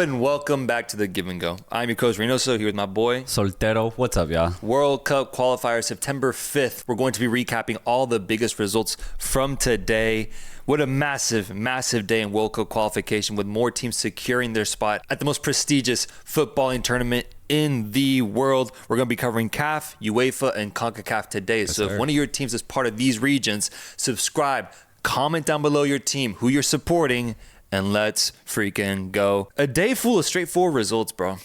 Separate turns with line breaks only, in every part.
and welcome back to The Give and Go. I'm your coach Reynoso here with my boy
Soltero. What's up, y'all?
World Cup qualifier September 5th. We're going to be recapping all the biggest results from today. What a massive, massive day in World Cup qualification with more teams securing their spot at the most prestigious footballing tournament in the world. We're going to be covering CAF, UEFA, and CONCACAF today.
Yes,
so
sir.
If one of your teams is part of these regions, subscribe, comment down below your team, who you're supporting, and let's freaking go. A day full of straightforward results, bro.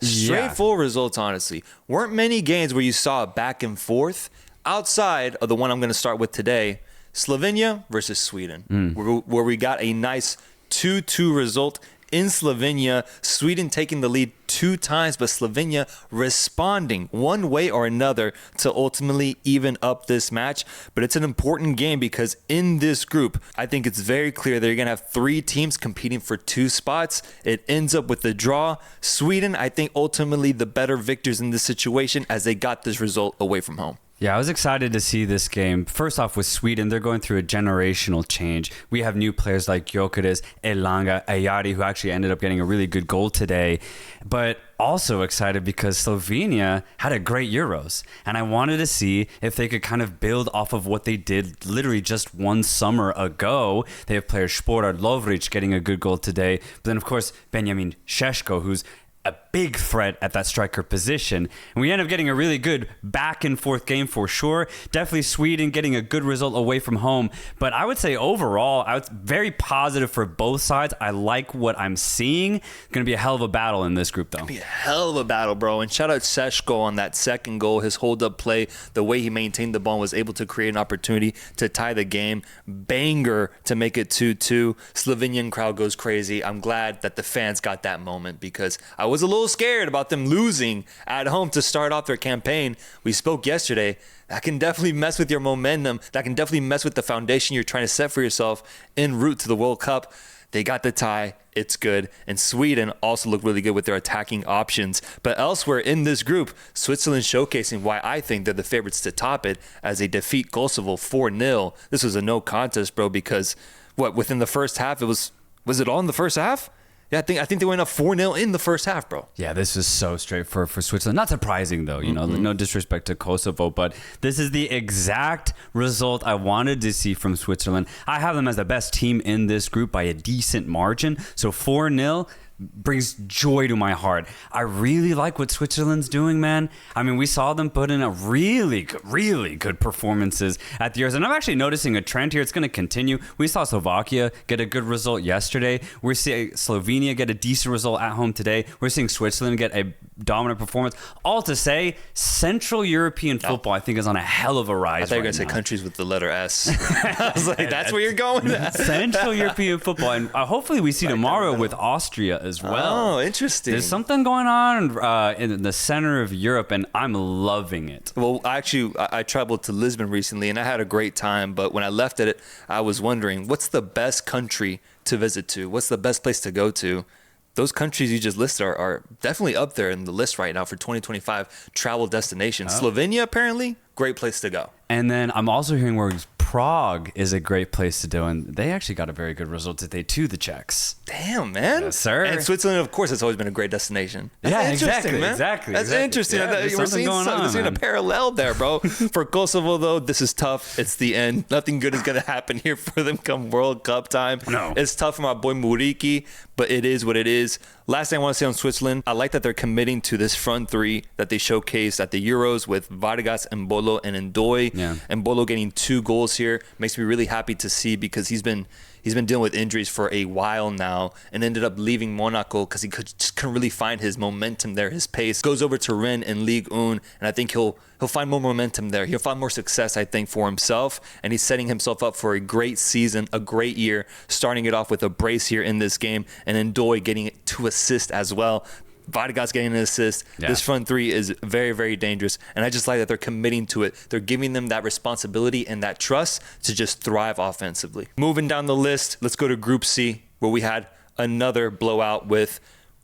Straightforward results, honestly. Weren't many games where you saw back and forth outside of the one I'm going to start with today, Slovenia versus Sweden, where we got a nice 2-2 result in Slovenia. Sweden taking the lead 2 times, but Slovenia responding one way or another to ultimately even up this match. But it's an important game because in this group, I think it's very clear that you're going to have 3 teams competing for 2 spots. It ends up with the draw. Sweden, I think, ultimately the better victors in this situation as they got this result away from home.
Yeah, I was excited to see this game. First off, with Sweden, they're going through a generational change. We have new players like Gyökeres, Elanga, Ayari, who actually ended up getting a really good goal today. But also excited because Slovenia had a great Euros. And I wanted to see if they could kind of build off of what they did literally just one summer ago. They have players Šporad, Lovric getting a good goal today. But then, of course, Benjamin Šeško, who's a big threat at that striker position. And we end up getting a really good back and forth game for sure. Definitely Sweden getting a good result away from home. But I would say overall, I was very positive for both sides. I like what I'm seeing. Going to be a hell of a battle in this group, though.
Be a hell of a battle, bro. And shout out Šeško on that second goal. His hold-up play, the way he maintained the ball, was able to create an opportunity to tie the game. Banger to make it 2-2. Slovenian crowd goes crazy. I'm glad that the fans got that moment because I was a little scared about them losing at home to start off their campaign. We spoke yesterday. That can definitely mess with your momentum. That can definitely mess with the foundation you're trying to set for yourself en route to the World Cup. They got the tie. It's good. And Sweden also looked really good with their attacking options. But elsewhere in this group, Switzerland showcasing why I think they're the favorites to top it as they defeat Kosovo 4-0. This was a no contest, bro, because within the first half, was it all in the first half? Yeah, I think they went up 4-0 in the first half, bro.
Yeah, this is so straight for Switzerland. Not surprising, though. You know, no disrespect to Kosovo, but this is the exact result I wanted to see from Switzerland. I have them as the best team in this group by a decent margin. So 4-0 brings joy to my heart. I really like what Switzerland's doing, man. I mean, we saw them put in a really good performances at the Euros. And I'm actually noticing a trend here. It's going to continue. We saw Slovakia get a good result yesterday. We're seeing Slovenia get a decent result at home today. We're seeing Switzerland get a dominant performance. All to say, Central European football, I think, is on a hell of a rise.
I thought you were going to say countries with the letter S. I was like, that's where you're going?
Central European football. And hopefully we see tomorrow with Austria as well.
Oh, interesting.
There's something going on in the center of Europe, and I'm loving it.
Well, actually, I traveled to Lisbon recently, and I had a great time. But when I left it, I was wondering, what's the best country to visit to? What's the best place to go to? Those countries you just listed are definitely up there in the list right now for 2025 travel destinations. Slovenia, apparently, great place to go.
And then I'm also hearing where Prague is a great place to do, and they actually got a very good result today too, the Czechs.
Damn, man.
Yes, sir.
And Switzerland, of course, has always been a great destination. That's interesting, man.
Exactly.
That's interesting.
Yeah,
We're seeing a parallel there, bro. For Kosovo, though, this is tough. It's the end. Nothing good is going to happen here for them come World Cup time.
No.
It's tough for my boy Muriqi, but it is what it is. Last thing I want to say on Switzerland, I like that they're committing to this front three that they showcased at the Euros with Vargas, Mbolo, and Ndoye.
Yeah.
Mbolo getting 2 goals here makes me really happy to see because he's been dealing with injuries for a while now and ended up leaving Monaco because he just couldn't really find his momentum there, his pace. Goes over to Rennes in Ligue 1, and I think he'll find more momentum there. He'll find more success, I think, for himself, and he's setting himself up for a great season, a great year, starting it off with a brace here in this game, and Ndoye getting 2 assists as well. Vargas getting an assist. Yeah. This front three is very, very dangerous. And I just like that they're committing to it. They're giving them that responsibility and that trust to just thrive offensively. Moving down the list, let's go to Group C, where we had another blowout with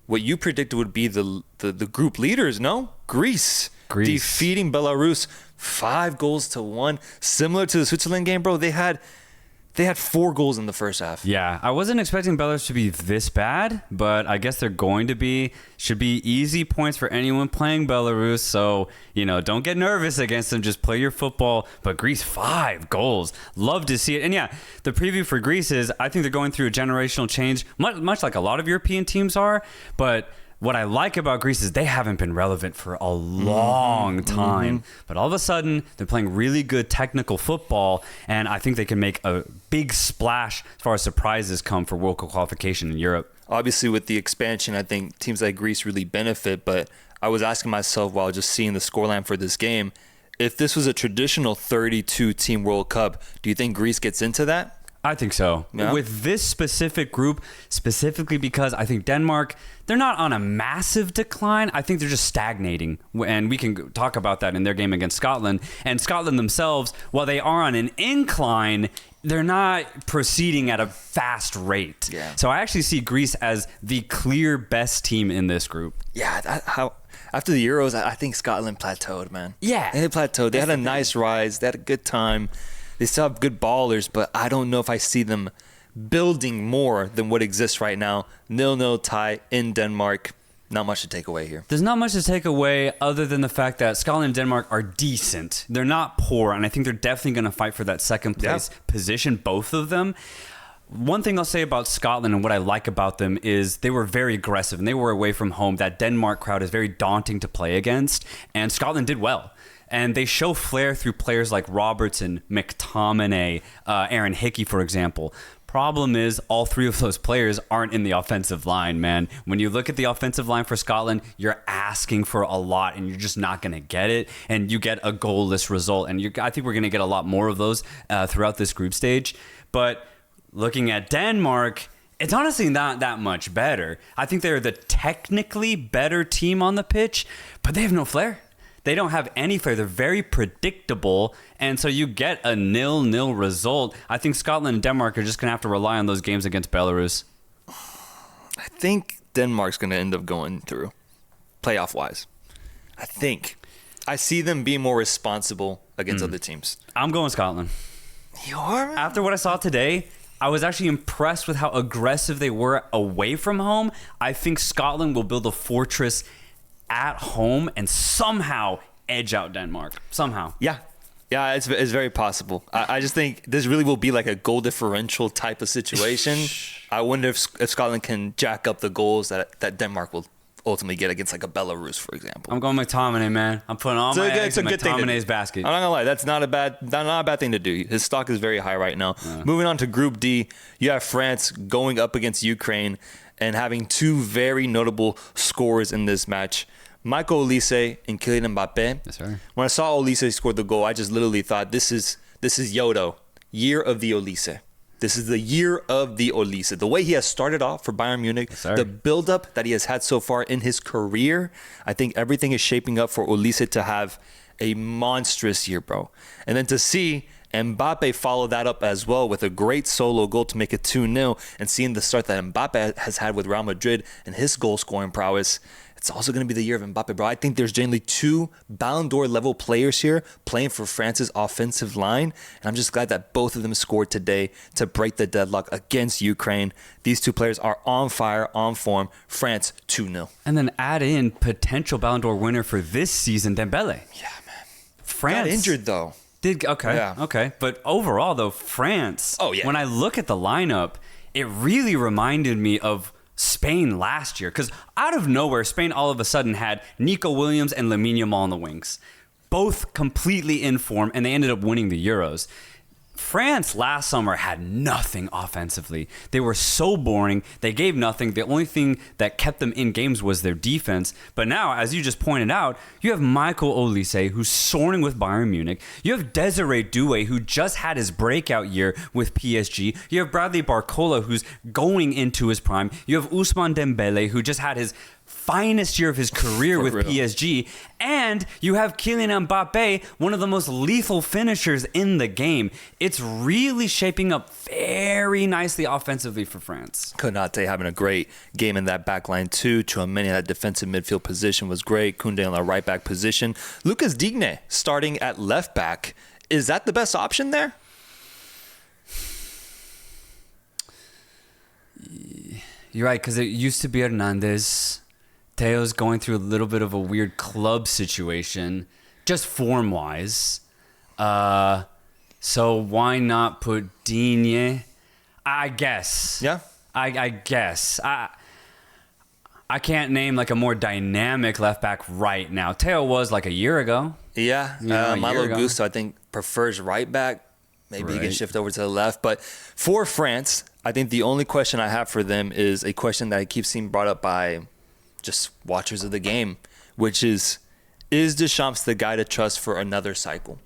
what you predicted would be the group leaders, no? Greece. Defeating Belarus 5-1. Similar to the Switzerland game, bro. They had They had 4 goals in the first half.
Yeah, I wasn't expecting Belarus to be this bad, but I guess they're going to be. Should be easy points for anyone playing Belarus. So, don't get nervous against them. Just play your football. But Greece, 5 goals. Love to see it. And yeah, the preview for Greece is I think they're going through a generational change, much like a lot of European teams are. But what I like about Greece is they haven't been relevant for a long time. But all of a sudden, they're playing really good technical football, and I think they can make a big splash as far as surprises come for World Cup qualification in Europe.
Obviously, with the expansion, I think teams like Greece really benefit, but I was asking myself while just seeing the scoreline for this game, if this was a traditional 32-team World Cup, do you think Greece gets into that?
I think so.
Yeah.
With this specific group, specifically because I think Denmark, they're not on a massive decline. I think they're just stagnating. And we can talk about that in their game against Scotland. And Scotland themselves, while they are on an incline, they're not proceeding at a fast rate.
Yeah.
So I actually see Greece as the clear best team in this group.
Yeah, after the Euros, I think Scotland plateaued, man.
Yeah.
They plateaued. They had a nice rise. They had a good time. They still have good ballers, but I don't know if I see them building more than what exists right now. 0-0 tie in Denmark. Not much to take away here.
There's not much to take away other than the fact that Scotland and Denmark are decent. They're not poor, and I think they're definitely going to fight for that second place position, both of them. One thing I'll say about Scotland and what I like about them is they were very aggressive, and they were away from home. That Denmark crowd is very daunting to play against, and Scotland did well. And they show flair through players like Robertson, McTominay, Aaron Hickey, for example. Problem is, all 3 of those players aren't in the offensive line, man. When you look at the offensive line for Scotland, you're asking for a lot, and you're just not going to get it. And you get a goalless result. And I think we're going to get a lot more of those throughout this group stage. But looking at Denmark, it's honestly not that much better. I think they're the technically better team on the pitch, but they have no flair. They don't have any flair. They're very predictable, and so you get a 0-0 result. I think Scotland and Denmark are just going to have to rely on those games against Belarus.
I think Denmark's going to end up going through, playoff-wise. I think. I see them being more responsible against other teams.
I'm going Scotland.
You are, man?
After what I saw today, I was actually impressed with how aggressive they were away from home. I think Scotland will build a fortress at home and somehow edge out Denmark. Somehow.
Yeah, it's very possible. I just think this really will be like a goal differential type of situation. I wonder if Scotland can jack up the goals that Denmark will ultimately get against like a Belarus, for example.
I'm going McTominay, man. I'm putting all my eggs in McTominay's basket.
I'm not gonna lie, that's not a bad thing to do. His stock is very high right now. Moving on to Group D, you have France going up against Ukraine and having 2 very notable scorers in this match. Michael Olise and Kylian Mbappe.
Yes, sir.
When I saw Olise score the goal, I just literally thought, this is Yodo, year of the Olise. This is the year of the Olise. The way he has started off for Bayern Munich,
yes,
the build-up that he has had so far in his career, I think everything is shaping up for Olise to have a monstrous year, bro. And then to see Mbappe follow that up as well with a great solo goal to make it 2-0, and seeing the start that Mbappe has had with Real Madrid and his goal-scoring prowess, it's also going to be the year of Mbappe, bro. I think there's generally 2 Ballon d'Or level players here playing for France's offensive line, and I'm just glad that both of them scored today to break the deadlock against Ukraine. These 2 players are on fire, on form. France 2-0.
And then add in potential Ballon d'Or winner for this season, Dembele.
Yeah, man.
France
Got injured though.
Okay. But overall, though, France.
Oh, yeah.
When I look at the lineup, it really reminded me of Spain last year, because out of nowhere, Spain all of a sudden had Nico Williams and Lamine Yamal on the wings, both completely in form, and they ended up winning the Euros. France last summer had nothing offensively. They were so boring. They gave nothing. The only thing that kept them in games was their defense. But now, as you just pointed out, you have Michael Olise, who's soaring with Bayern Munich. You have Desiree Doué, who just had his breakout year with PSG. You have Bradley Barcola, who's going into his prime. You have Ousmane Dembele, who just had his finest year of his career with PSG. And you have Kylian Mbappe, one of the most lethal finishers in the game. It's really shaping up very nicely offensively for France.
Konate having a great game in that back line too. Tchouaméni at that defensive midfield position was great. Koundé on the right back position. Lucas Digne starting at left back. Is that the best option there?
You're right, because it used to be Hernandez. Teo's going through a little bit of a weird club situation, just form-wise. So why not put Digne? I guess.
Yeah.
I guess. I can't name like a more dynamic left back right now. Teo was like a year ago.
Yeah. Milo Gusto, I think, prefers right back. Maybe he can shift over to the left. But for France, I think the only question I have for them is a question that I keep seeing brought up by just watchers of the game, which is Deschamps the guy to trust for another cycle?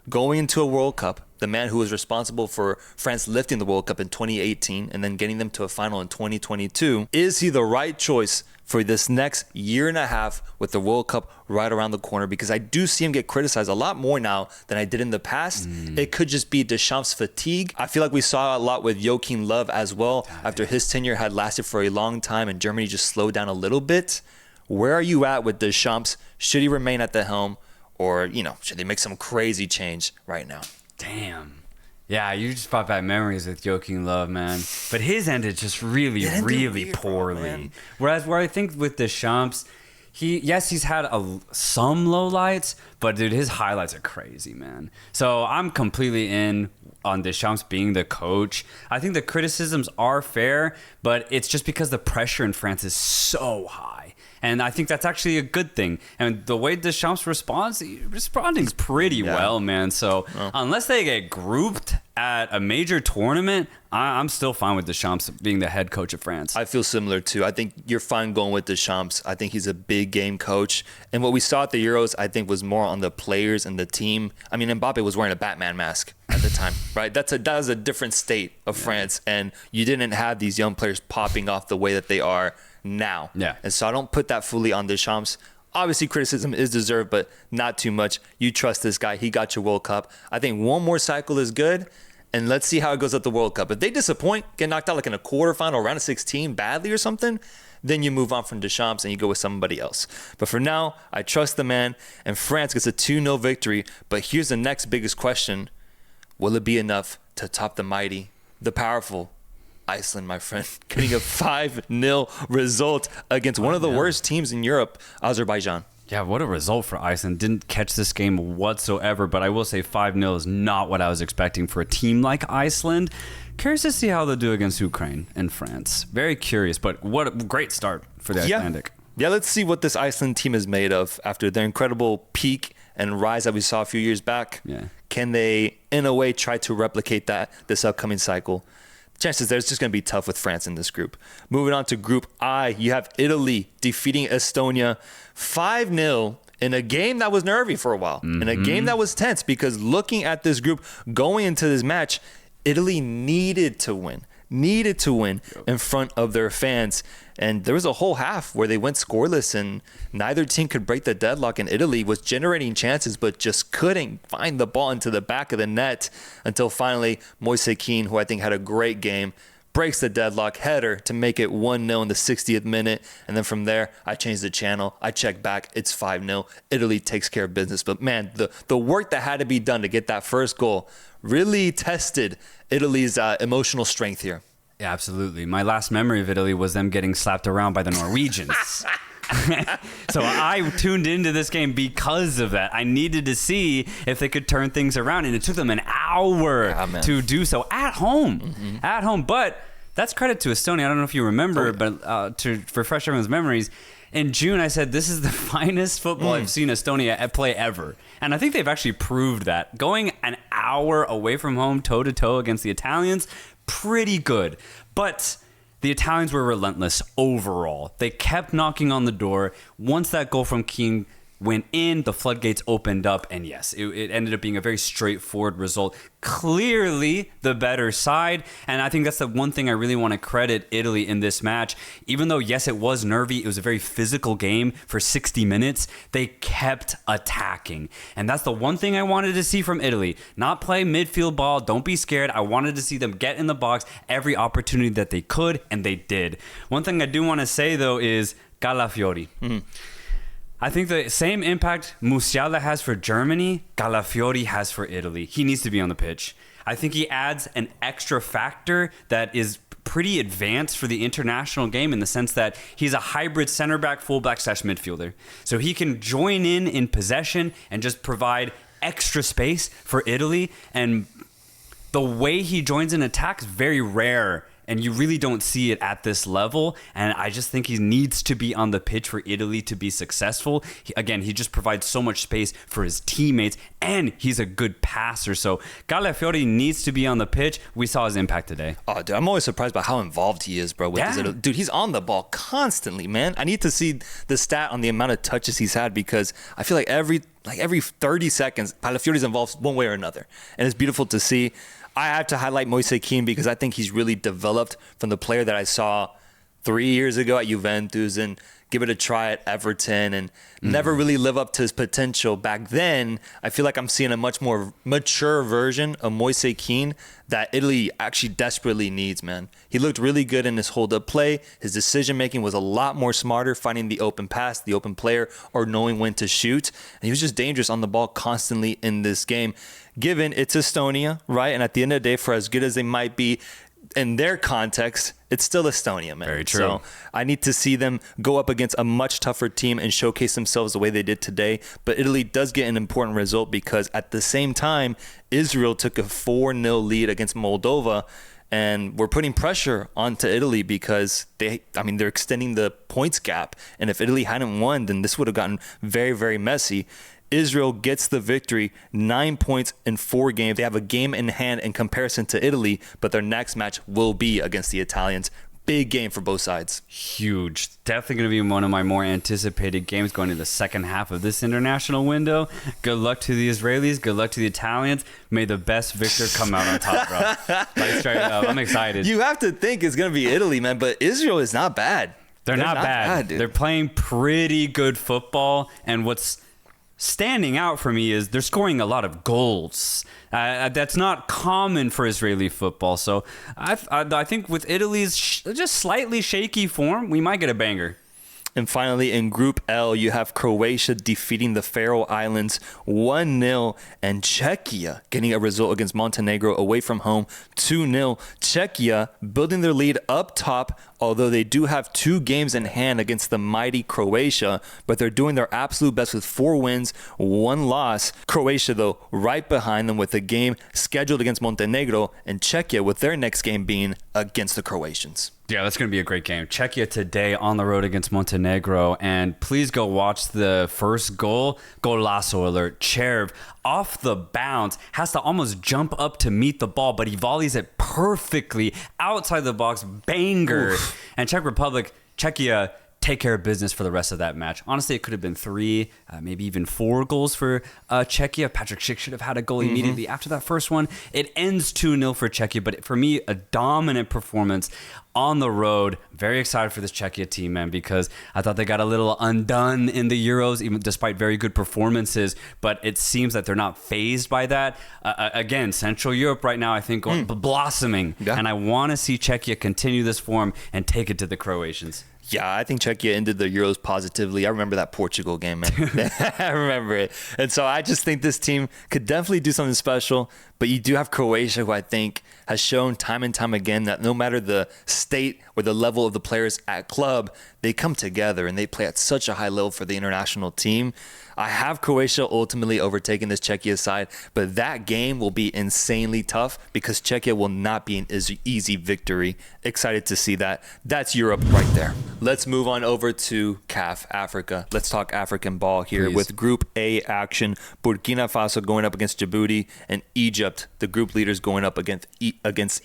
Going into a World Cup, the man who was responsible for France lifting the World Cup in 2018 and then getting them to a final in 2022, is he the right choice for this next year and a half with the World Cup right around the corner? Because I do see him get criticized a lot more now than I did in the past. It could just be Deschamps' fatigue. I feel like we saw a lot with Joachim Löw as well after his tenure had lasted for a long time and Germany just slowed down a little bit. Where are you at with Deschamps? Should he remain at the helm? Or, should they make some crazy change right now?
Damn. Yeah, you just brought back memories with Joachim Löw, man. But his ended just really poorly. Whereas where I think with Deschamps, he's had some lowlights, but dude, his highlights are crazy, man. So I'm completely in on Deschamps being the coach. I think the criticisms are fair, but it's just because the pressure in France is so high. And I think that's actually a good thing. And the way Deschamps responds, he's responding pretty well, man. So unless they get grouped at a major tournament, I'm still fine with Deschamps being the head coach of France.
I feel similar too. I think you're fine going with Deschamps. I think he's a big game coach. And what we saw at the Euros, I think, was more on the players and the team. I mean, Mbappe was wearing a Batman mask at the time, right? That was a different state of France. And you didn't have these young players popping off the way that they are now.
Yeah.
And so I don't put that fully on Deschamps. Obviously, criticism is deserved, but not too much. You trust this guy. He got your World Cup. I think one more cycle is good. And let's see how it goes at the World Cup. If they disappoint, get knocked out like in a quarterfinal, round of 16 badly or something, then you move on from Deschamps and you go with somebody else. But for now, I trust the man. And France gets a 2-0 victory. But here's the next biggest question. Will it be enough to top the mighty, the powerful Iceland, my friend, getting a 5-0 result against one of the worst teams in Europe, Azerbaijan?
Yeah, what a result for Iceland. Didn't catch this game whatsoever, but I will say 5-0 is not what I was expecting for a team like Iceland. Curious to see how they'll do against Ukraine and France. Very curious, but what a great start for the Icelandic.
Yeah, let's see what this Iceland team is made of after their incredible peak and rise that we saw a few years back.
Yeah.
Can they, in a way, try to replicate that this upcoming cycle? Chances there it's just going to be tough with France in this group. Moving on to Group I, you have Italy defeating Estonia 5-0 in a game that was nervy for a while, in a game that was tense, because looking at this group going into this match, Italy needed to win in front of their fans. And there was a whole half where they went scoreless and neither team could break the deadlock, and Italy was generating chances but just couldn't find the ball into the back of the net until finally Moise Kean, who I think had a great game, breaks the deadlock header to make it 1-0 in the 60th minute. And then from there, I changed the channel. I checked back. It's 5-0. Italy takes care of business. But man, the work that had to be done to get that first goal really tested Italy's emotional strength here.
Yeah, absolutely. My last memory of Italy was them getting slapped around by the Norwegians. So I tuned into this game because of that. I needed to see if they could turn things around, and it took them an hour to do so at home. At home. But that's credit to Estonia. I don't know if you remember, but to refresh everyone's memories, in June I said this is the finest football I've seen Estonia play ever. And I think they've actually proved that. Going an hour away from home, toe-to-toe against the Italians, pretty good. But the Italians were relentless overall. They kept knocking on the door. Once that goal from Keane went in, the floodgates opened up, and yes, it ended up being a very straightforward result. Clearly the better side, and I think that's the one thing I really want to credit Italy in this match. Even though, yes, it was nervy, it was a very physical game for 60 minutes, they kept attacking. And that's the one thing I wanted to see from Italy. Not play midfield ball, don't be scared. I wanted to see them get in the box every opportunity that they could, and they did. One thing I do want to say, though, is Calafiori. I think the same impact Musiala has for Germany, Calafiori has for Italy. He needs to be on the pitch. I think he adds an extra factor that is pretty advanced for the international game in the sense that he's a hybrid center back, fullback / midfielder. So he can join in possession and just provide extra space for Italy. And the way he joins in attack is very rare, and you really don't see it at this level. And I just think he needs to be on the pitch for Italy to be successful. He just provides so much space for his teammates, and he's a good passer. So Calafiori needs to be on the pitch. We saw his impact today.
Oh, dude, I'm always surprised by how involved he is, bro. Dude, he's on the ball constantly, man. I need to see the stat on the amount of touches he's had, because I feel like every 30 seconds, Calafiori's involved one way or another. And it's beautiful to see. I have to highlight Moise Kean because I think he's really developed from the player that I saw 3 years ago at Juventus and give it a try at Everton and never really live up to his potential back then. I feel like I'm seeing a much more mature version of Moise Kean that Italy actually desperately needs, man. He looked really good in his hold-up play. His decision-making was a lot more smarter, finding the open pass, the open player, or knowing when to shoot. And he was just dangerous on the ball constantly in this game. Given it's Estonia, right? And at the end of the day, for as good as they might be in their context, it's still Estonia, man.
Very true.
So I need to see them go up against a much tougher team and showcase themselves the way they did today. But Italy does get an important result because at the same time, Israel took a 4-0 lead against Moldova. And we're putting pressure onto Italy because they're extending the points gap. And if Italy hadn't won, then this would have gotten very, very messy. Israel gets the victory, 9 points in 4 games. They have a game in hand in comparison to Italy, but their next match will be against the Italians. Big game for both sides.
Huge. Definitely going to be one of my more anticipated games going into the second half of this international window. Good luck to the Israelis. Good luck to the Italians. May the best victor come out on top, bro. Like, straight up. I'm excited.
You have to think it's going to be Italy, man, but Israel is not bad.
They're not bad. They're playing pretty good football, and what's standing out for me is they're scoring a lot of goals. That's not common for Israeli football. So I think with Italy's just slightly shaky form, we might get a banger.
And finally, in Group L, you have Croatia defeating the Faroe Islands 1-0 and Czechia getting a result against Montenegro away from home 2-0. Czechia building their lead up top, although they do have 2 games in hand against the mighty Croatia, but they're doing their absolute best with 4 wins, 1 loss. Croatia, though, right behind them with a game scheduled against Montenegro, and Czechia with their next game being against the Croatians.
Yeah, that's going to be a great game. Czechia today on the road against Montenegro. And please go watch the first goal. Golazo alert. Cherv off the bounce has to almost jump up to meet the ball, but he volleys it perfectly outside the box. Banger. Oof. And Czech Republic, Czechia take care of business for the rest of that match. Honestly, it could have been 3, maybe even 4 goals for Czechia. Patrick Schick should have had a goal immediately after that first one. It ends 2-0 for Czechia, but for me, a dominant performance on the road. Very excited for this Czechia team, man, because I thought they got a little undone in the Euros, even despite very good performances, but it seems that they're not fazed by that. Again, Central Europe right now, I think, blossoming, and I want to see Czechia continue this form and take it to the Croatians.
Yeah, I think Czechia ended the Euros positively. I remember that Portugal game, man. I remember it. And so I just think this team could definitely do something special. But you do have Croatia, who I think has shown time and time again that no matter the state or the level of the players at club, they come together and they play at such a high level for the international team. I have Croatia ultimately overtaking this Czechia side, but that game will be insanely tough because Czechia will not be an easy victory. Excited to see that. That's Europe right there. Let's move on over to CAF, Africa. Let's talk African ball here. Please. With Group A action. Burkina Faso going up against Djibouti, and Egypt, the group leaders, going up against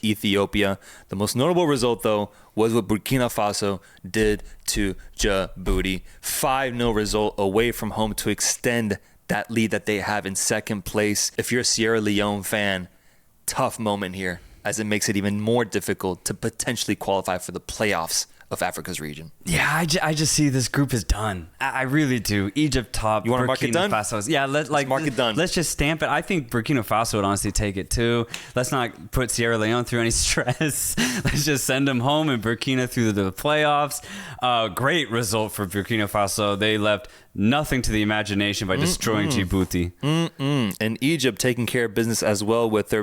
Ethiopia. The most notable result, though, was what Burkina Faso did to Djibouti. 5-0 result away from home to extend that lead that they have in second place. If you're a Sierra Leone fan, tough moment here, as it makes it even more difficult to potentially qualify for the playoffs of Africa's region.
Yeah, I just see this group is done. I really do. Egypt top.
You want to mark it done?
Faso. Yeah, let's
mark it done.
Let's just stamp it. I think Burkina Faso would honestly take it too. Let's not put Sierra Leone through any stress. Let's just send them home and Burkina through the playoffs. Great result for Burkina Faso. They left nothing to the imagination by destroying Djibouti.
And Egypt taking care of business as well with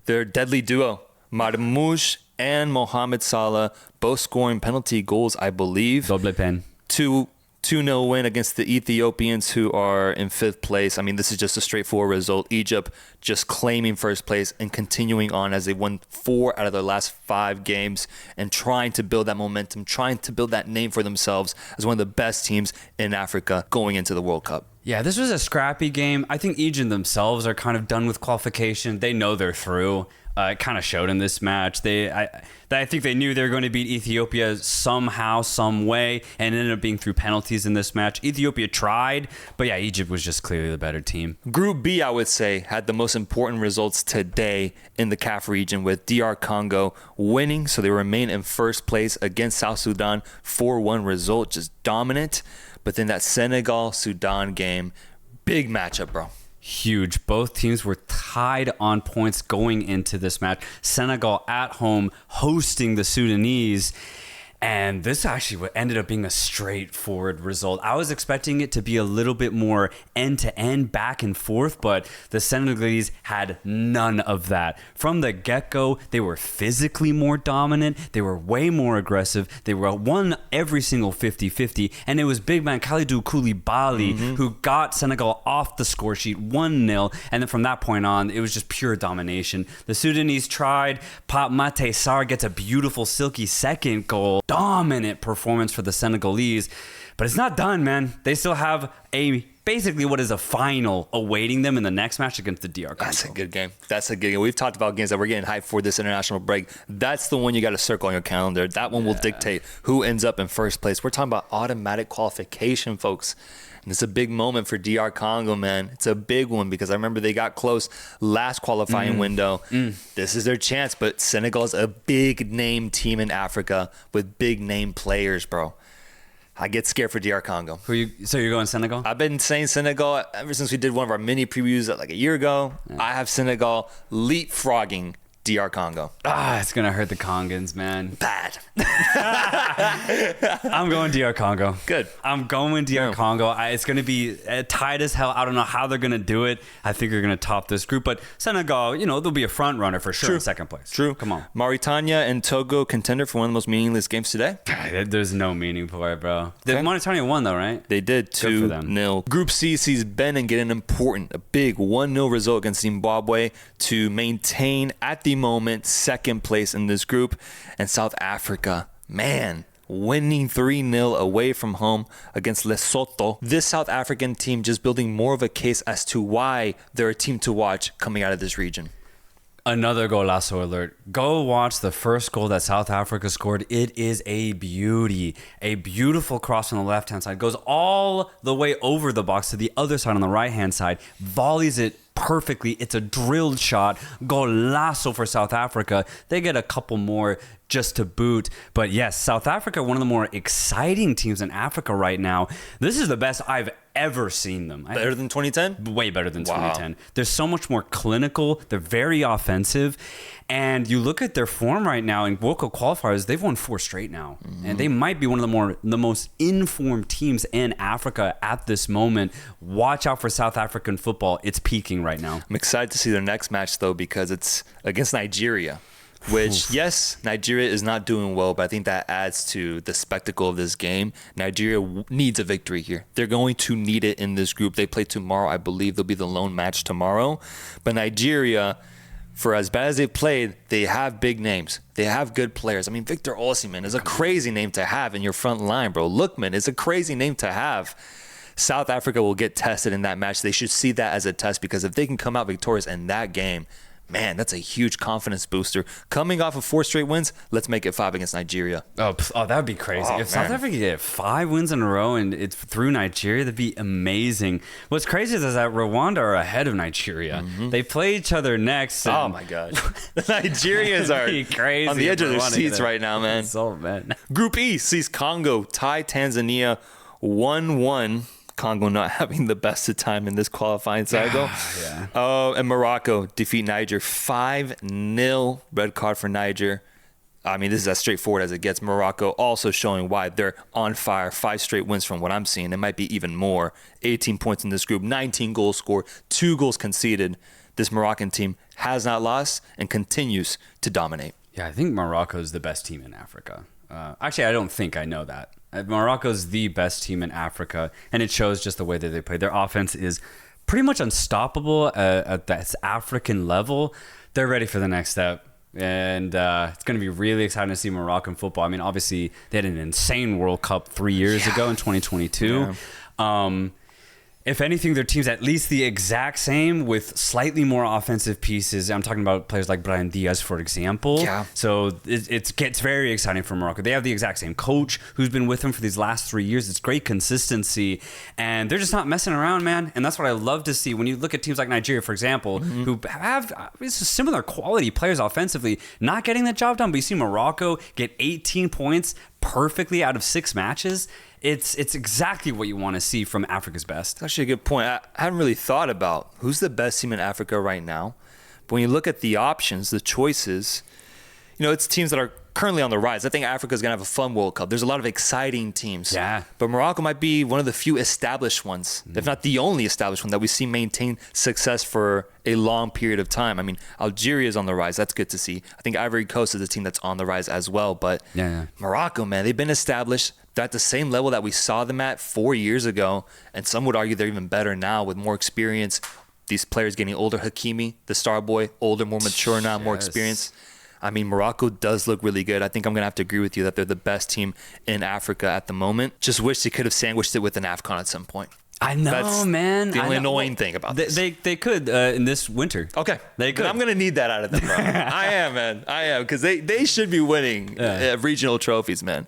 their deadly duo, Marmoush and Mohamed Salah, both scoring penalty goals, I believe.
Doble pen.
2-0 win against the Ethiopians, who are in 5th place. I mean, this is just a straightforward result. Egypt just claiming first place and continuing on as they won 4 out of their last 5 games and trying to build that momentum, trying to build that name for themselves as one of the best teams in Africa going into the World Cup.
Yeah, this was a scrappy game. I think Egypt themselves are kind of done with qualification. They know they're through. It kind of showed in this match. I think they knew they were going to beat Ethiopia somehow, some way, and ended up being through penalties in this match. Ethiopia tried, but yeah, Egypt was just clearly the better team.
Group B, I would say, had the most important results today in the CAF region, with DR Congo winning, so they remain in first place against South Sudan. 4-1 result, just dominant. But then that Senegal-Sudan game, big matchup, bro.
Huge. Both teams were tied on points going into this match. Senegal at home hosting the Sudanese. And this actually ended up being a straightforward result. I was expecting it to be a little bit more end-to-end, back and forth, but the Senegalese had none of that. From the get-go, they were physically more dominant. They were way more aggressive. They won every single 50-50, and it was big man Kalidou Koulibaly who got Senegal off the score sheet 1-0, and then from that point on, it was just pure domination. The Sudanese tried. Pape Matar Sarr gets a beautiful, silky second goal. Dominant performance for the Senegalese, but it's not done, man. They still have basically what is a final awaiting them in the next match against the DR Congo.
That's a good game. That's a good game. We've talked about games that we're getting hyped for this international break. That's the one you got to circle on your calendar. That one will dictate who ends up in first place. We're talking about automatic qualification, folks. And it's a big moment for DR Congo, man. It's a big one because I remember they got close last qualifying window. This is their chance, but Senegal is a big name team in Africa with big name players, bro. I get scared for DR Congo.
So you're going Senegal?
I've been saying Senegal ever since we did one of our mini previews like a year ago. I have Senegal leapfrogging DR Congo.
It's going to hurt the Congans, man.
Bad.
I'm going DR Congo.
Good.
I'm going DR Congo. It's going to be tight as hell. I don't know how they're going to do it. I think they're going to top this group. But Senegal, they'll be a front runner for sure in second place.
True.
Come on.
Mauritania and Togo contender for one of the most meaningless games today.
There's no meaning for it, bro.
Okay.
Mauritania won, though, right?
They did 2-0. Group C sees Benin get a big 1-0 result against Zimbabwe to maintain, at the moment, second place in this group. And South Africa, man, winning 3-0 away from home against Lesotho. This South African team just building more of a case as to why they're a team to watch coming out of this region.
Another golazo alert. Go watch the first goal that South Africa scored. It is a beauty. A beautiful cross on the left-hand side. Goes all the way over the box to the other side on the right-hand side. Volleys it perfectly. It's a drilled shot. Golazo for South Africa. They get a couple more just to boot. But yes, South Africa, one of the more exciting teams in Africa right now. This is the best I've ever seen them.
Better than 2010?
Way better than 2010. They're so much more clinical. They're very offensive. And you look at their form right now in World Cup qualifiers, they've won 4 straight now. And they might be one of the most informed teams in Africa at this moment. Watch out for South African football. It's peaking right now.
I'm excited to see their next match, though, because it's against Nigeria. Which, yes, Nigeria is not doing well, but I think that adds to the spectacle of this game. Nigeria needs a victory here. They're going to need it in this group. They play tomorrow. I believe they'll be the lone match tomorrow. But Nigeria, for as bad as they've played, they have big names. They have good players. I mean, Victor Osimhen is a crazy name to have in your front line, bro. Lookman is a crazy name to have. South Africa will get tested in that match. They should see that as a test, because if they can come out victorious in that game, man, that's a huge confidence booster. Coming off of 4 straight wins, let's make it 5 against Nigeria.
Oh, that would be crazy. If South Africa get 5 wins in a row and it's through Nigeria, that'd be amazing. What's crazy is that Rwanda are ahead of Nigeria. They play each other next.
Oh, my God. The Nigerians are
crazy
on the edge of their seats right now, man.
Man.
Group E sees Congo tie Tanzania 1-1. Congo not having the best of time in this qualifying cycle. And Morocco defeat Niger 5-0. Red card for Niger. I mean, this is as straightforward as it gets. Morocco also showing why they're on fire. 5 straight wins from what I'm seeing. It might be even more. 18 points in this group. 19 goals scored. 2 goals conceded. This Moroccan team has not lost and continues to dominate.
Yeah, I think Morocco is the best team in Africa. Actually, I don't think I know that. Morocco's the best team in Africa, and it shows just the way that they play. Their offense is pretty much unstoppable at that African level. They're ready for the next step. And it's going to be really exciting to see Moroccan football. I mean, obviously, they had an insane World Cup 3 years ago in 2022. Yeah. If anything, their team's at least the exact same with slightly more offensive pieces. I'm talking about players like Brahim Diaz, for example.
Yeah.
So it gets very exciting for Morocco. They have the exact same coach who's been with them for these last 3 years. It's great consistency. And they're just not messing around, man. And that's what I love to see. When you look at teams like Nigeria, for example, who have similar quality players offensively, not getting the job done. But you see Morocco get 18 points perfectly out of 6 matches. It's exactly what you want to see from Africa's best.
That's actually a good point. I haven't really thought about who's the best team in Africa right now. But when you look at the options, the choices, it's teams that are currently on the rise. I think Africa's going to have a fun World Cup. There's a lot of exciting teams.
Yeah.
But Morocco might be one of the few established ones, if not the only established one that we see maintain success for a long period of time. I mean, Algeria is on the rise. That's good to see. I think Ivory Coast is a team that's on the rise as well. But Morocco, man, they've been established. They're at the same level that we saw them at 4 years ago. And some would argue they're even better now with more experience. These players getting older. Hakimi, the star boy, older, more mature now, more experienced. I mean, Morocco does look really good. I think I'm going to have to agree with you that they're the best team in Africa at the moment. Just wish they could have sandwiched it with an AFCON at some point.
I know,
That's
man.
the only annoying thing about this.
They could in this winter.
Okay.
They could.
I'm going to need that out of them, bro. I am, man. I am. Because they should be winning regional trophies, man.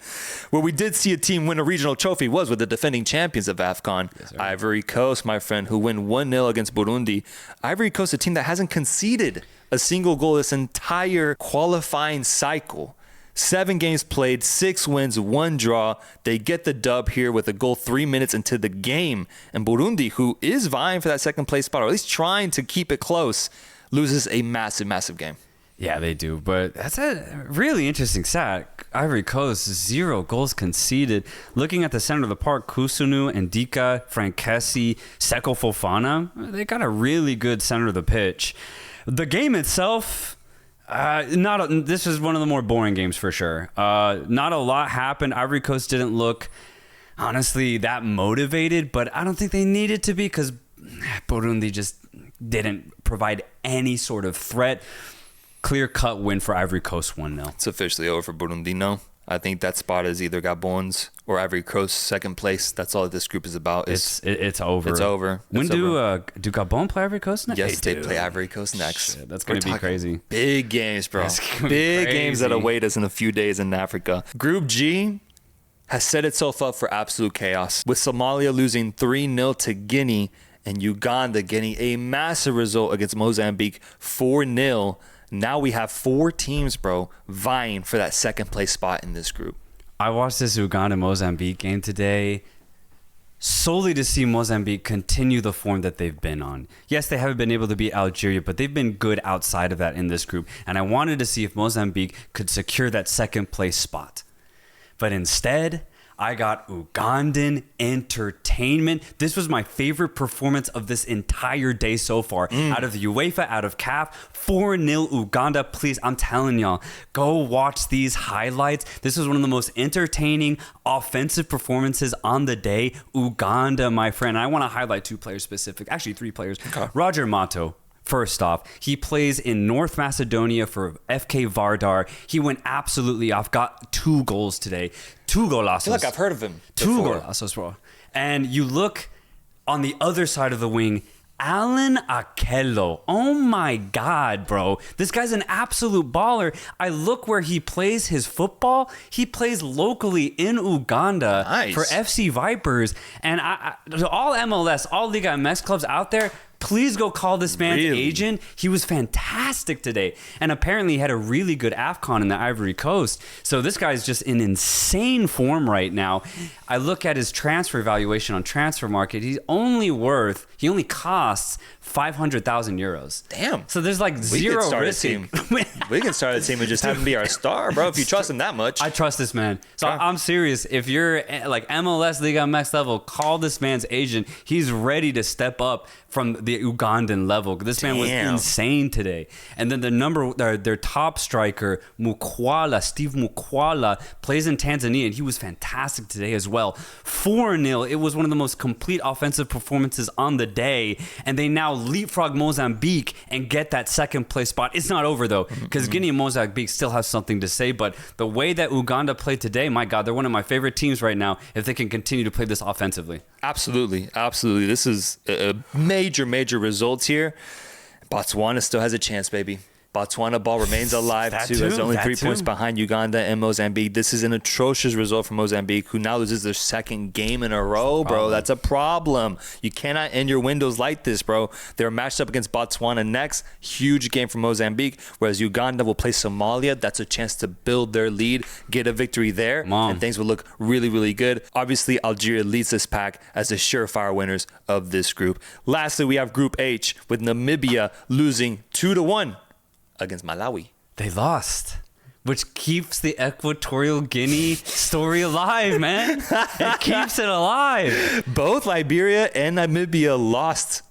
Where we did see a team win a regional trophy was with the defending champions of AFCON, Ivory Coast, my friend, who win 1-0 against Burundi. Ivory Coast, a team that hasn't conceded a single goal this entire qualifying cycle. 7 games played, 6 wins, 1 draw. They get the dub here with a goal 3 minutes into the game. And Burundi, who is vying for that second place spot, or at least trying to keep it close, loses a massive, massive game.
Yeah, they do. But that's a really interesting stat. Ivory Coast, 0 goals conceded. Looking at the center of the park, Kusunu, Ndika, Frankesi, Seko Fofana, they got a really good center of the pitch. The game itself... this is one of the more boring games for sure. Not a lot happened. Ivory Coast didn't look, honestly, that motivated, but I don't think they needed to be because Burundi just didn't provide any sort of threat. Clear-cut win for Ivory Coast 1-0.
It's officially over for Burundi, no? I think that spot is either Gabon's or Ivory Coast second place. That's all that this group is about.
It's over.
It's over.
When do Gabon play Ivory Coast next?
Yes, they play Ivory Coast next.
Shit, that's going to be crazy.
Big games, bro. Big games that await us in a few days in Africa. Group G has set itself up for absolute chaos, with Somalia losing 3-0 to Guinea and Uganda getting a massive result against Mozambique 4-0. Now we have 4 teams, bro, vying for that second place spot in this group.
I watched this Uganda-Mozambique game today solely to see Mozambique continue the form that they've been on. Yes, they haven't been able to beat Algeria, but they've been good outside of that in this group. And I wanted to see if Mozambique could secure that second place spot. But instead, I got Ugandan entertainment. This was my favorite performance of this entire day so far. Out of the UEFA, out of CAF, 4-0 Uganda. Please, I'm telling y'all, go watch these highlights. This was one of the most entertaining offensive performances on the day. Uganda, my friend. I want to highlight 2 players specific. Actually, 3 players. Okay. Roger Mato. First off, he plays in North Macedonia for FK Vardar. He went absolutely off. Got 2 goals today. 2 golazos.
I feel like I've heard of him
before. 2 golazos, bro. And you look on the other side of the wing, Alan Akello. Oh my God, bro. This guy's an absolute baller. I look where he plays his football. He plays locally in Uganda for FC Vipers. And all MLS, all Liga MX clubs out there, please go call this man's agent. He was fantastic today. And apparently he had a really good AFCON in the Ivory Coast. So this guy's just in insane form right now. I look at his transfer valuation on Transfer Market. He only costs 500,000 euros.
Damn.
So there's like zero risk.
We can start a team and just have him be our star, bro, if you trust him that much.
I trust this man. So I'm serious. If you're like MLS Liga MX level, call this man's agent. He's ready to step up from the Ugandan level. This man was insane today. And then their top striker, Steve Mukwala, plays in Tanzania, and he was fantastic today as well. 4-0. It was one of the most complete offensive performances on the day, and they now leapfrog Mozambique and get that second place spot. It's not over though, because Guinea and Mozambique still have something to say, but the way that Uganda played today, my God, they're one of my favorite teams right now if they can continue to play this offensively.
Absolutely. This is a major result here. Botswana still has a chance, baby. Botswana ball remains alive too. It's only 3 points behind Uganda and Mozambique. This is an atrocious result for Mozambique, who now loses their second game in a row, bro. That's a problem. You cannot end your windows like this, bro. They're matched up against Botswana next. Huge game for Mozambique, whereas Uganda will play Somalia. That's a chance to build their lead, get a victory there, and things will look really good. Obviously, Algeria leads this pack as the surefire winners of this group. Lastly, we have Group H with Namibia losing 2-1. against Malawi.
They lost, which keeps the Equatorial Guinea story alive, man. It keeps it alive.
Both Liberia and Namibia lost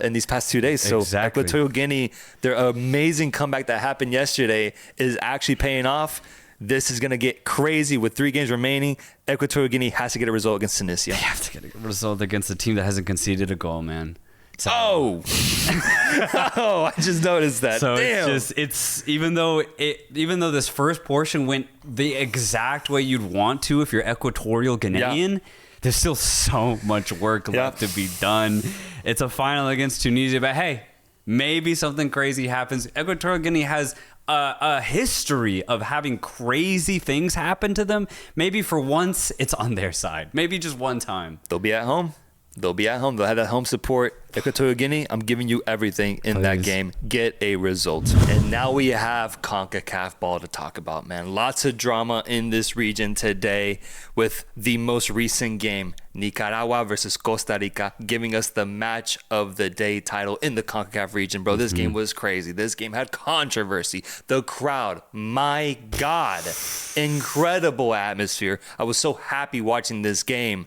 in these past 2 days. So Equatorial Guinea, their amazing comeback that happened yesterday is actually paying off. This is going to get crazy with 3 games remaining. Equatorial Guinea has to get a result against Tunisia.
They have to get a result against a team that hasn't conceded a goal, man.
Oh, I just noticed that.
So
damn.
It's even though this first portion went the exact way you'd want to if you're Equatorial Guinean, there's still so much work left to be done. It's a final against Tunisia, but hey, maybe something crazy happens. Equatorial Guinea has a history of having crazy things happen to them. Maybe for once it's on their side. Maybe just one time.
They'll be at home. They'll have that home support. Equatorial Guinea, I'm giving you everything in that game. Get a result. And now we have CONCACAF ball to talk about, man. Lots of drama in this region today with the most recent game, Nicaragua versus Costa Rica, giving us the match of the day title in the CONCACAF region. Bro, this game was crazy. This game had controversy. The crowd, my God, incredible atmosphere. I was so happy watching this game.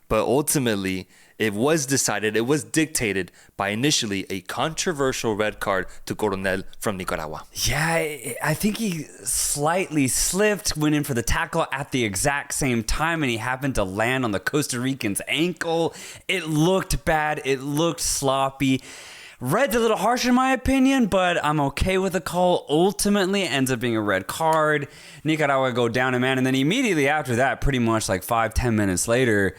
But ultimately, it was dictated by initially a controversial red card to Coronel from Nicaragua.
Yeah, I think he slightly slipped, went in for the tackle at the exact same time, and he happened to land on the Costa Rican's ankle. It looked bad. It looked sloppy. Red's a little harsh in my opinion, but I'm okay with the call. Ultimately, it ends up being a red card. Nicaragua go down a man, and then immediately after that, pretty much like 5-10 minutes later,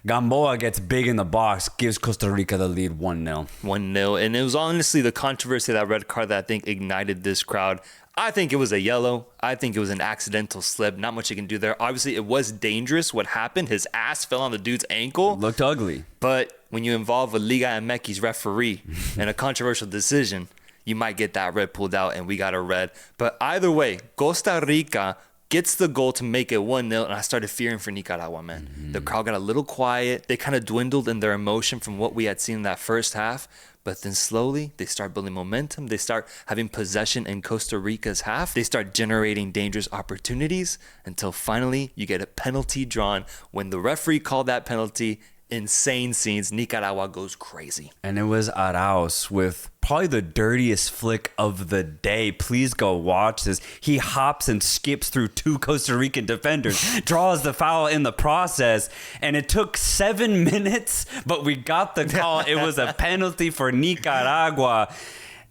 Gamboa gets big in the box, gives Costa Rica the lead 1-0.
1-0. And it was honestly the controversy of that red card that I think ignited this crowd. I think it was a yellow. I think it was an accidental slip. Not much you can do there. Obviously, it was dangerous what happened. His ass fell on the dude's ankle.
It looked ugly.
But when you involve a Liga MX's referee in a controversial decision, you might get that red pulled out, and we got a red. But either way, Costa Rica gets the goal to make it 1-0, and I started fearing for Nicaragua, man. The crowd got a little quiet. They kind of dwindled in their emotion from what we had seen in that first half. But then slowly, they start building momentum. They start having possession in Costa Rica's half. They start generating dangerous opportunities until finally you get a penalty drawn. When the referee called that penalty, insane scenes. Nicaragua goes crazy.
And it was Arauz with probably the dirtiest flick of the day. Please go watch this. He hops and skips through 2 Costa Rican defenders, draws the foul in the process, and it took 7 minutes, but we got the call. It was a penalty for Nicaragua.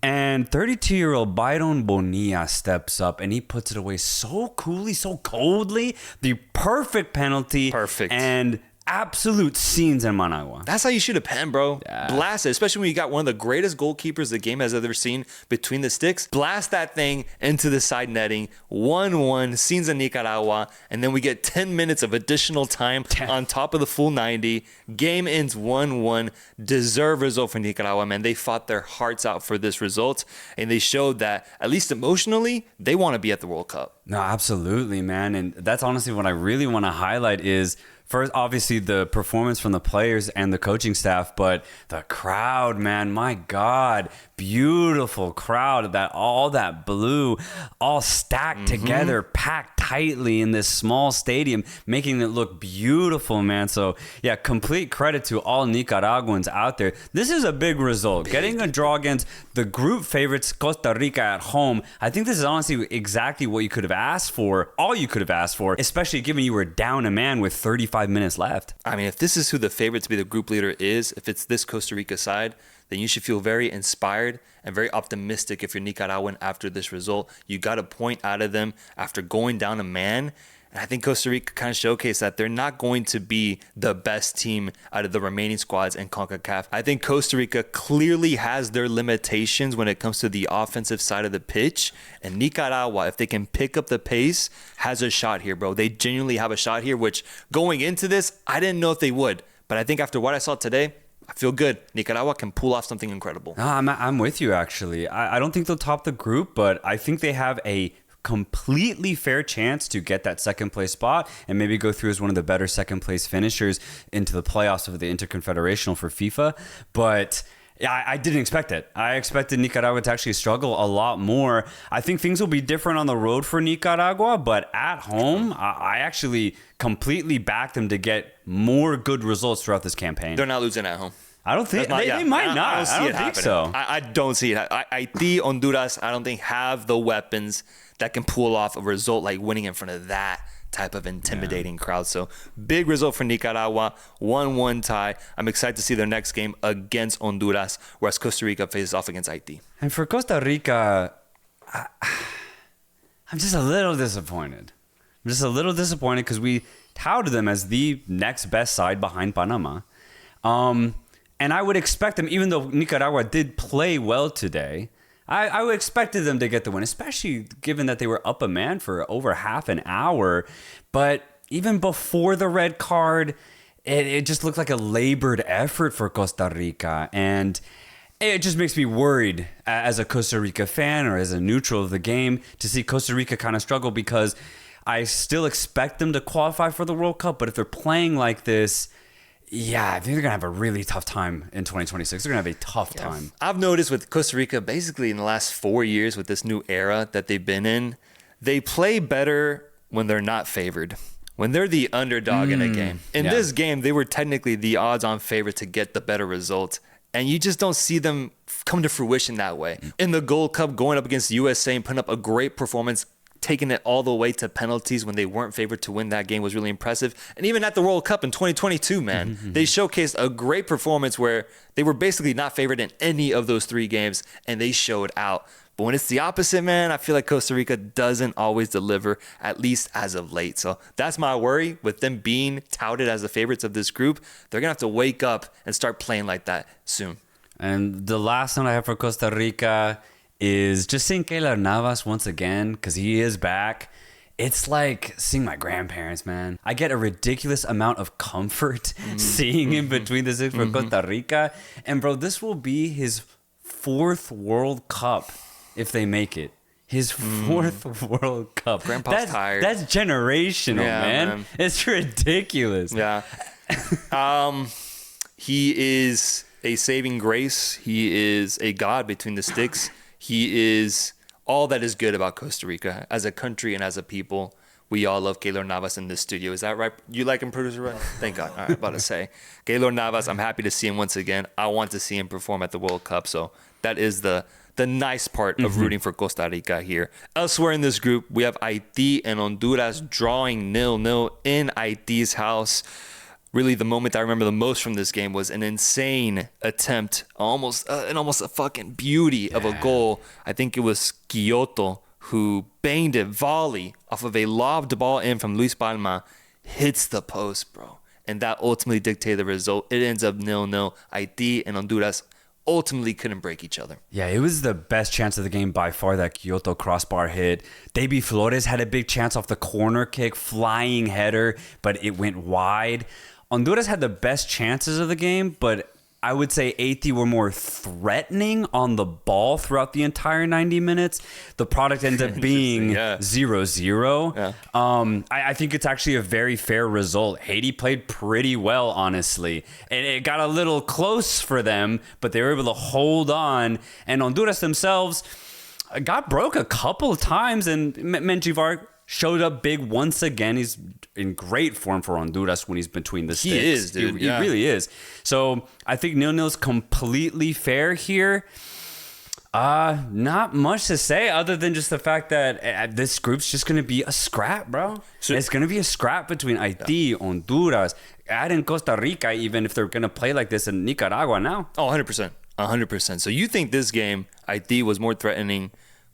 And 32-year-old Byron Bonilla steps up, and he puts it away so coolly, so coldly. The perfect penalty.
Perfect.
And absolute scenes in Managua.
That's how you shoot a pen, bro. Yeah. Blast it, especially when you got one of the greatest goalkeepers the game has ever seen between the sticks. Blast that thing into the side netting. 1-1, scenes in Nicaragua, and then we get 10 minutes of additional time on top of the full 90. Game ends 1-1. Deserved result for Nicaragua, man. They fought their hearts out for this result, and they showed that, at least emotionally, they want to be at the World Cup.
No, absolutely, man. And that's honestly what I really want to highlight is, first, obviously, the performance from the players and the coaching staff, but the crowd, man, my God, beautiful crowd, all that blue, all stacked together, packed tightly in this small stadium, making it look beautiful, man. So, yeah, complete credit to all Nicaraguans out there. This is a big result. Getting a draw against the group favorites, Costa Rica, at home. I think this is honestly exactly what you could have asked for, all you could have asked for, especially given you were down a man with 35 minutes left.
I mean, if this is who the favorite to be the group leader is, if it's this Costa Rica side, then you should feel very inspired and very optimistic if you're Nicaraguan after this result. You got a point out of them after going down a man. And I think Costa Rica kind of showcased that they're not going to be the best team out of the remaining squads in CONCACAF. I think Costa Rica clearly has their limitations when it comes to the offensive side of the pitch. And Nicaragua, if they can pick up the pace, has a shot here, bro. They genuinely have a shot here, which going into this, I didn't know if they would. But I think after what I saw today, I feel good. Nicaragua can pull off something incredible.
No, I'm with you, actually. I don't think they'll top the group, but I think they have a completely fair chance to get that second place spot and maybe go through as one of the better second place finishers into the playoffs of the Interconfederational for FIFA. But yeah, I didn't expect it. I expected Nicaragua to actually struggle a lot more. I think things will be different on the road for Nicaragua, but at home, I actually completely back them to get more good results throughout this campaign.
They're not losing at home.
I don't think they might not. I don't think so.
I don't see it. Haiti, Honduras, I don't think have the weapons that can pull off a result like winning in front of that type of intimidating crowd. So big result for Nicaragua, 1-1 tie. I'm excited to see their next game against Honduras, whereas Costa Rica faces off against Haiti.
And for Costa Rica, I'm just a little disappointed. Because we touted them as the next best side behind Panama. And I would expect them, even though Nicaragua did play well today, I would expected them to get the win, especially given that they were up a man for over half an hour. But even before the red card, it just looked like a labored effort for Costa Rica. And it just makes me worried as a Costa Rica fan or as a neutral of the game to see Costa Rica kind of struggle, because I still expect them to qualify for the World Cup. But if they're playing like this, yeah, I think they're going to have a really tough time in 2026. They're going to have a tough time.
I've noticed with Costa Rica, basically in the last 4 years with this new era that they've been in, they play better when they're not favored, when they're the underdog in a game. In this game, they were technically the odds-on favorite to get the better result. And you just don't see them come to fruition that way. In the Gold Cup, going up against USA and putting up a great performance, taking it all the way to penalties when they weren't favored to win that game was really impressive. And even at the World Cup in 2022, man, they showcased a great performance where they were basically not favored in any of those 3 games, and they showed out. But when it's the opposite, man, I feel like Costa Rica doesn't always deliver, at least as of late. So that's my worry with them being touted as the favorites of this group. They're going to have to wake up and start playing like that soon.
And the last one I have for Costa Rica is just seeing Keylor Navas once again, because he is back. It's like seeing my grandparents, man. I get a ridiculous amount of comfort seeing him between the six for Costa Rica. And bro, this will be his 4th World Cup if they make it. His 4th World Cup.
Grandpa's tired.
That's generational, man. It's ridiculous.
Yeah. He is a saving grace. He is a god between the sticks. He is all that is good about Costa Rica as a country and as a people. We all love Keylor Navas in this studio. Is that right? You like him, producer? Right? Thank God. All right, about to say. Keylor Navas, I'm happy to see him once again. I want to see him perform at the World Cup. So that is the nice part of rooting for Costa Rica here. Elsewhere in this group, we have Haiti and Honduras drawing 0-0 in Haiti's house. Really, the moment I remember the most from this game was an insane attempt, almost a fucking beauty of a goal. I think it was Quioto who banged it volley off of a lobbed ball in from Luis Palma, hits the post, bro. And that ultimately dictated the result. It ends up 0-0. Haiti and Honduras ultimately couldn't break each other.
Yeah, it was the best chance of the game by far, that Quioto crossbar hit. Davy Flores had a big chance off the corner kick, flying header, but it went wide. Honduras had the best chances of the game, but I would say Haiti were more threatening on the ball throughout the entire 90 minutes. The product ends up being 0-0. Yeah. I think it's actually a very fair result. Haiti played pretty well, honestly. And it got a little close for them, but they were able to hold on. And Honduras themselves got broke a couple of times, and Menjivar showed up big once again. He's in great form for Honduras when he's between the sticks.
He is, dude.
He really is. So I think 0-0's completely fair here. Not much to say other than just the fact that this group's just going to be a scrap, bro. So, it's going to be a scrap between Haiti, Honduras, and Costa Rica, even if they're going to play like this in Nicaragua now.
Oh, 100%. 100%. So you think this game, Haiti was more threatening,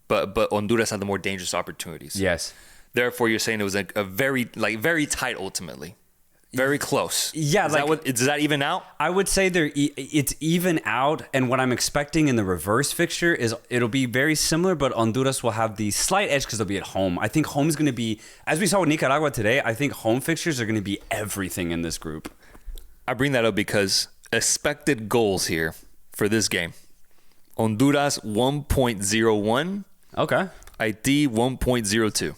but Honduras had the more dangerous opportunities.
Yes.
Therefore, you're saying it was a very tight ultimately. Very close.
Yeah.
Does that even out?
I would say it's even out. And what I'm expecting in the reverse fixture is it'll be very similar, but Honduras will have the slight edge because they'll be at home. I think home's going to be, as we saw with Nicaragua today, I think home fixtures are going to be everything in this group.
I bring that up because expected goals here for this game. Honduras 1.01.
Okay.
Haiti 1.02.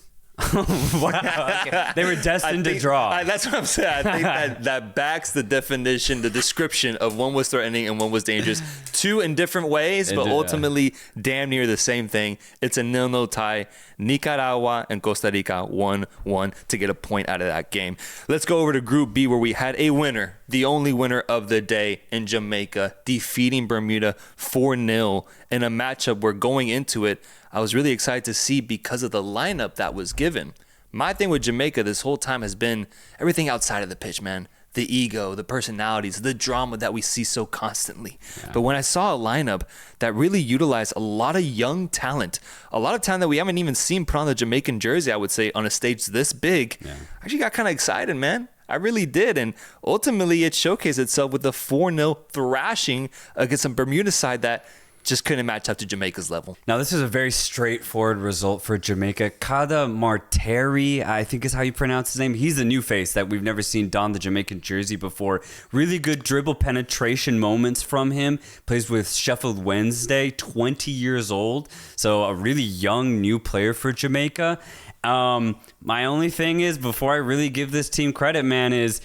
Wow, okay. They were destined to draw.
That's what I'm saying. I think that backs the definition, the description of one was threatening and one was dangerous. Two in different ways, but ultimately damn near the same thing. It's a 0-0 tie. Nicaragua and Costa Rica 1-1 to get a point out of that game. Let's go over to Group B where we had a winner, the only winner of the day in Jamaica, defeating Bermuda 4-0 in a matchup where going into it, I was really excited to see because of the lineup that was given. My thing with Jamaica this whole time has been everything outside of the pitch, man. The ego, the personalities, the drama that we see so constantly. Yeah. But when I saw a lineup that really utilized a lot of young talent, a lot of talent that we haven't even seen put on the Jamaican jersey, I would say, on a stage this big, I actually got kind of excited, man. I really did. And ultimately, it showcased itself with the 4-0 thrashing against some Bermuda side that just couldn't match up to Jamaica's level.
Now, this is a very straightforward result for Jamaica. Kada Marteri, I think is how you pronounce his name. He's a new face that we've never seen don the Jamaican jersey before. Really good dribble penetration moments from him. Plays with Sheffield Wednesday, 20 years old. So a really young new player for Jamaica. My only thing is, before I really give this team credit, man, is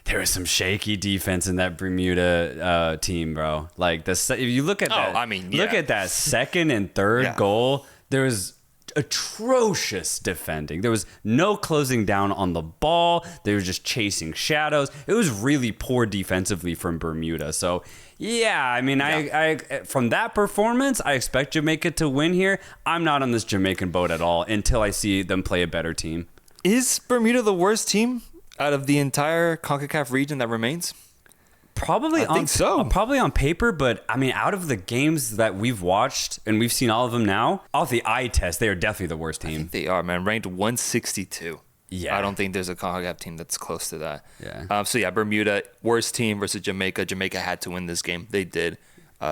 there was some shaky defense in that Bermuda team, bro. Like if you look at that, look at that second and third goal. There was atrocious defending. There was no closing down on the ball. They were just chasing shadows. It was really poor defensively from Bermuda. So I from that performance, I expect Jamaica to win here. I'm not on this Jamaican boat at all until I see them play a better team.
Is Bermuda the worst team out of the entire CONCACAF region that remains?
Probably on paper, but I mean, out of the games that we've watched, and we've seen all of them now, off the eye test, they are definitely the worst team.
I think they are, man. Ranked 162.
Yeah.
I don't think there's a CONCACAF team that's close to that.
Yeah.
Bermuda, worst team versus Jamaica. Jamaica had to win this game. They did.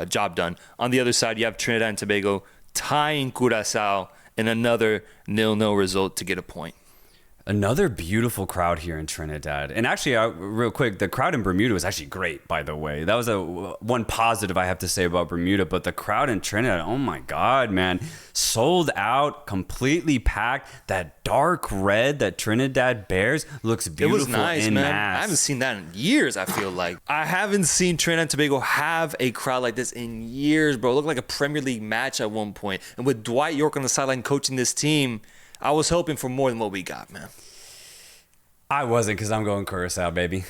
Job done. On the other side, you have Trinidad and Tobago tying Curaçao in another 0-0 result to get a point.
Another beautiful crowd here in Trinidad. And actually, real quick, the crowd in Bermuda was actually great, by the way. That was one positive I have to say about Bermuda. But the crowd in Trinidad, oh my God, man. Sold out, completely packed. That dark red that Trinidad bears looks beautiful. It was nice, man. Mass.
I haven't seen that in years, I feel like. I haven't seen Trinidad and Tobago have a crowd like this in years, bro. It looked like a Premier League match at one point. And with Dwight York on the sideline coaching this team, I was hoping for more than what we got, man.
I wasn't, because I'm going Curaçao, baby.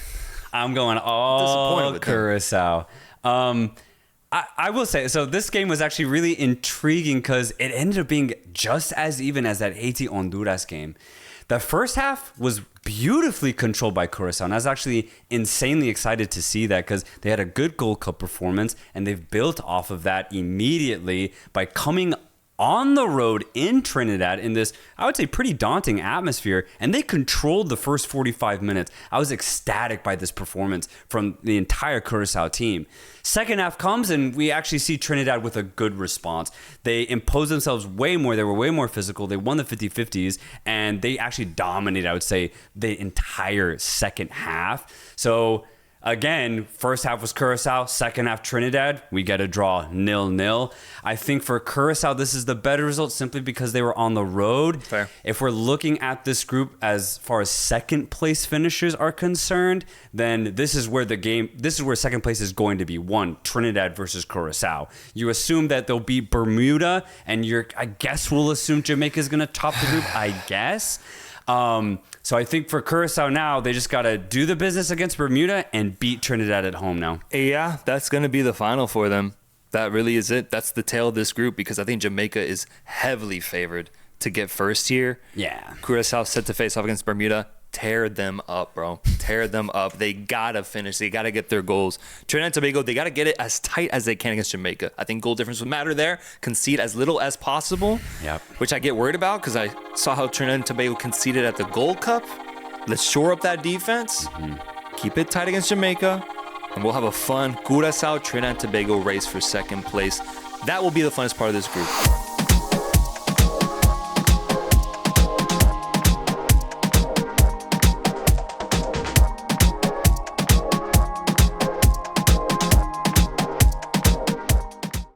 I'm going all Curaçao. I will say, so this game was actually really intriguing because it ended up being just as even as that Haiti-Honduras game. The first half was beautifully controlled by Curaçao, and I was actually insanely excited to see that because they had a good Gold Cup performance, and they've built off of that immediately by coming on the road in Trinidad in this, I would say, pretty daunting atmosphere, and they controlled the first 45 minutes. I was ecstatic by this performance from the entire Curaçao team. Second half comes, and we actually see Trinidad with a good response. They imposed themselves way more. They were way more physical. They won the 50-50s, and they actually dominated, I would say, the entire second half. So Again, first half was Curacao, second half Trinidad. We get a draw 0-0. I think for Curacao, this is the better result simply because they were on the road.
Fair.
If we're looking at this group as far as second place finishers are concerned, then this is where second place is going to be won. Trinidad versus Curacao. You assume that they'll beat Bermuda, and I guess we'll assume Jamaica's going to top the group, I guess. So I think for Curacao now, they just got to do the business against Bermuda and beat Trinidad at home now.
Yeah, that's going to be the final for them. That really is it. That's the tail of this group because I think Jamaica is heavily favored to get first here.
Yeah.
Curacao set to face off against Bermuda. Tear them up, bro. Tear them up. They got to finish. They got to get their goals. Trinidad and Tobago, they got to get it as tight as they can against Jamaica. I think goal difference would matter there. Concede as little as possible,
Yep.
which I get worried about because I saw how Trinidad and Tobago conceded at the Gold Cup. Let's shore up that defense. Keep it tight against Jamaica, and we'll have a fun Curacao, Trinidad and Tobago race for second place. That will be the funnest part of this group.